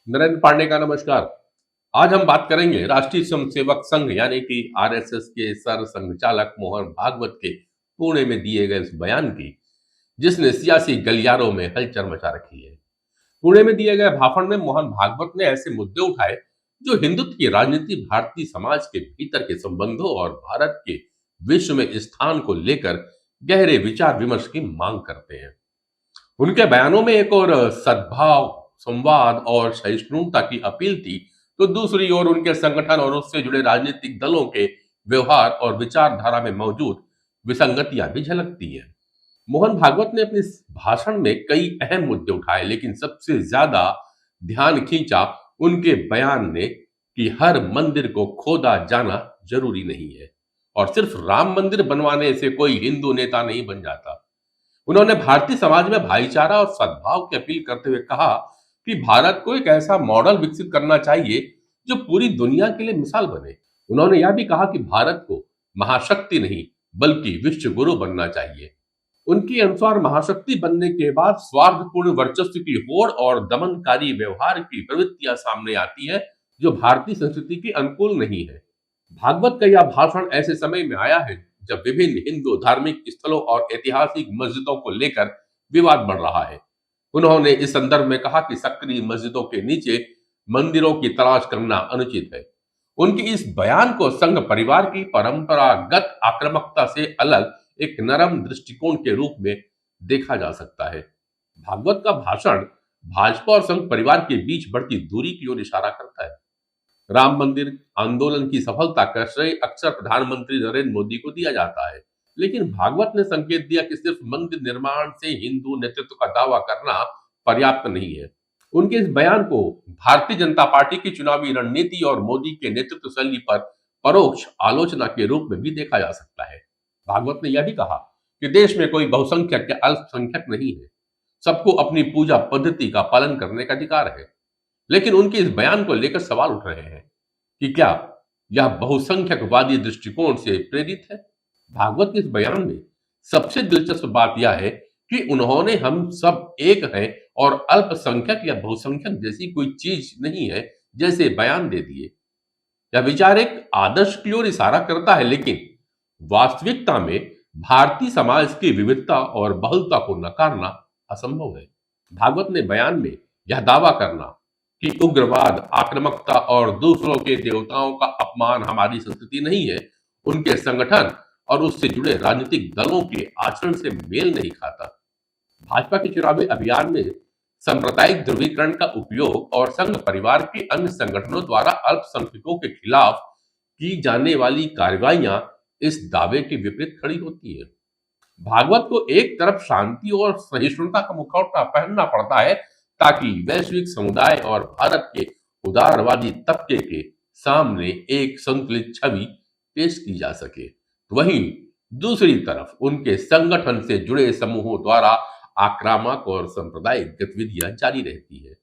नरेंद्र पांडे का नमस्कार। आज हम बात करेंगे राष्ट्रीय स्वयंसेवक संघ यानी कि आरएसएस के सर संघचालक मोहन भागवत के पुणे में दिए गए इस बयान की, जिसने सियासी गलियारों में हलचल मचा रखी है। पुणे में दिए गए भाषण में मोहन भागवत ने ऐसे मुद्दे उठाए जो हिंदुत्व की राजनीति, भारतीय समाज के भीतर के संबंधों और भारत के विश्व में स्थान को लेकर गहरे विचार विमर्श की मांग करते हैं। उनके बयानों में एक और सद्भाव, संवाद और सहिष्णुता की अपील थी, तो दूसरी ओर उनके संगठन और उससे जुड़े राजनीतिक दलों के व्यवहार और विचारधारा में मौजूद विसंगतियां भी झलकती हैं। मोहन भागवत ने अपने इस भाषण में कई अहम मुद्दे उठाए, लेकिन सबसे ज्यादा ध्यान खींचा उनके बयान ने कि हर मंदिर को खोदा जाना जरूरी नहीं है और सिर्फ राम मंदिर बनवाने से कोई हिंदू नेता नहीं बन जाता। उन्होंने भारतीय समाज में भाईचारा और सद्भाव की अपील करते हुए कहा कि भारत को एक ऐसा मॉडल विकसित करना चाहिए जो पूरी दुनिया के लिए मिसाल बने। उन्होंने यह भी कहा कि भारत को महाशक्ति नहीं बल्कि विश्व गुरु बनना चाहिए। उनके अनुसार महाशक्ति बनने के बाद स्वार्थपूर्ण वर्चस्व की होड़ और दमनकारी व्यवहार की प्रवृत्तियां सामने आती है, जो भारतीय संस्कृति के अनुकूल नहीं है। भागवत का यह भाषण ऐसे समय में आया है जब विभिन्न हिंदू धार्मिक स्थलों और ऐतिहासिक मस्जिदों को लेकर विवाद बढ़ रहा है। उन्होंने इस संदर्भ में कहा कि सक्रिय मस्जिदों के नीचे मंदिरों की तलाश करना अनुचित है। उनके इस बयान को संघ परिवार की परंपरागत आक्रामकता से अलग एक नरम दृष्टिकोण के रूप में देखा जा सकता है। भागवत का भाषण भाजपा और संघ परिवार के बीच बढ़ती दूरी की ओर इशारा करता है। राम मंदिर आंदोलन की सफलता का श्रेय अक्सर प्रधानमंत्री नरेंद्र मोदी को दिया जाता है, लेकिन भागवत ने संकेत दिया कि सिर्फ मंदिर निर्माण से हिंदू नेतृत्व का दावा करना पर्याप्त नहीं है। उनके इस बयान को भारतीय जनता पार्टी की चुनावी रणनीति और मोदी के नेतृत्व शैली पर परोक्ष आलोचना के रूप में भी देखा जा सकता है। भागवत ने यह भी कहा कि देश में कोई बहुसंख्यक या अल्पसंख्यक नहीं है, सबको अपनी पूजा पद्धति का पालन करने का अधिकार है। लेकिन उनके इस बयान को लेकर सवाल उठ रहे हैं कि क्या यह बहुसंख्यकवादी दृष्टिकोण से प्रेरित है। भागवत के इस बयान में सबसे दिलचस्प बात यह है कि उन्होंने हम सब एक हैं और अल्पसंख्यक या बहुसंख्यक जैसी कोई चीज नहीं है जैसे बयान दे दिए। यह विचार एक आदर्श की ओर इशारा करता है, लेकिन वास्तविकता में भारतीय समाज की विविधता और बहुलता को नकारना असंभव है। भागवत ने बयान में यह दावा करना कि उग्रवाद, आक्रामकता और दूसरों के देवताओं का अपमान हमारी संस्कृति नहीं है, उनके संगठन और उससे जुड़े राजनीतिक दलों के आचरण से मेल नहीं खाता। भाजपा के चुनावी अभियान में सांप्रदायिक ध्रुवीकरण का उपयोग और संघ परिवार के अन्य संगठनों द्वारा अल्पसंख्यकों के खिलाफ की जाने वाली कार्रवाइयां इस दावे के विपरीत खड़ी होती है। भागवत को एक तरफ शांति और सहिष्णुता का मुखौटा पहनना पड़ता है ताकि वैश्विक समुदाय और भारत के उदारवादी तबके के सामने एक संतुलित छवि पेश की जा सके। वहीं दूसरी तरफ उनके संगठन से जुड़े समूहों द्वारा आक्रामक और सांप्रदायिक गतिविधियां जारी रहती है।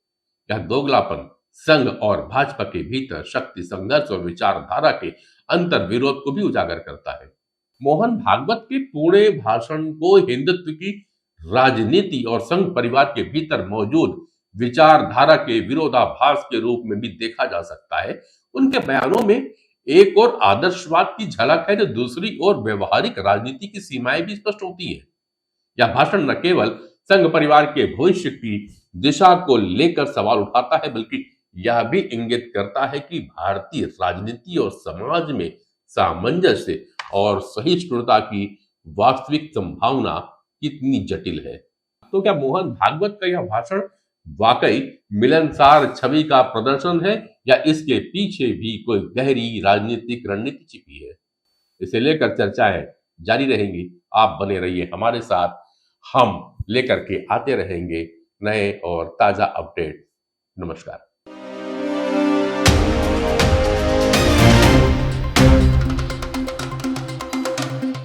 यह दोगलापन संघ और भाजपा के भीतर शक्ति संघर्ष और विचारधारा के अंतर विरोध को भी उजागर करता है। मोहन भागवत के पूरे भाषण को हिंदुत्व की राजनीति और संघ परिवार के भीतर मौजूद विचारधारा के विरोधाभास के रूप में भी देखा जा सकता है। उनके बयानों में एक और आदर्शवाद की झलक है, तो दूसरी ओर व्यवहारिक राजनीति की सीमाएं भी स्पष्ट होती है। यह भाषण न केवल संघ परिवार के भविष्य की दिशा को लेकर सवाल उठाता है, बल्कि यह भी इंगित करता है कि भारतीय राजनीति और समाज में सामंजस्य और सहिष्णुता की वास्तविक संभावना कितनी जटिल है। तो क्या मोहन भागवत का यह भाषण वाकई मिलनसार छवि का प्रदर्शन है या इसके पीछे भी कोई गहरी राजनीतिक रणनीति छिपी है? इसे लेकर चर्चाएं जारी रहेंगी। आप बने रहिए हमारे साथ, हम लेकर के आते रहेंगे नए और ताजा अपडेट। नमस्कार।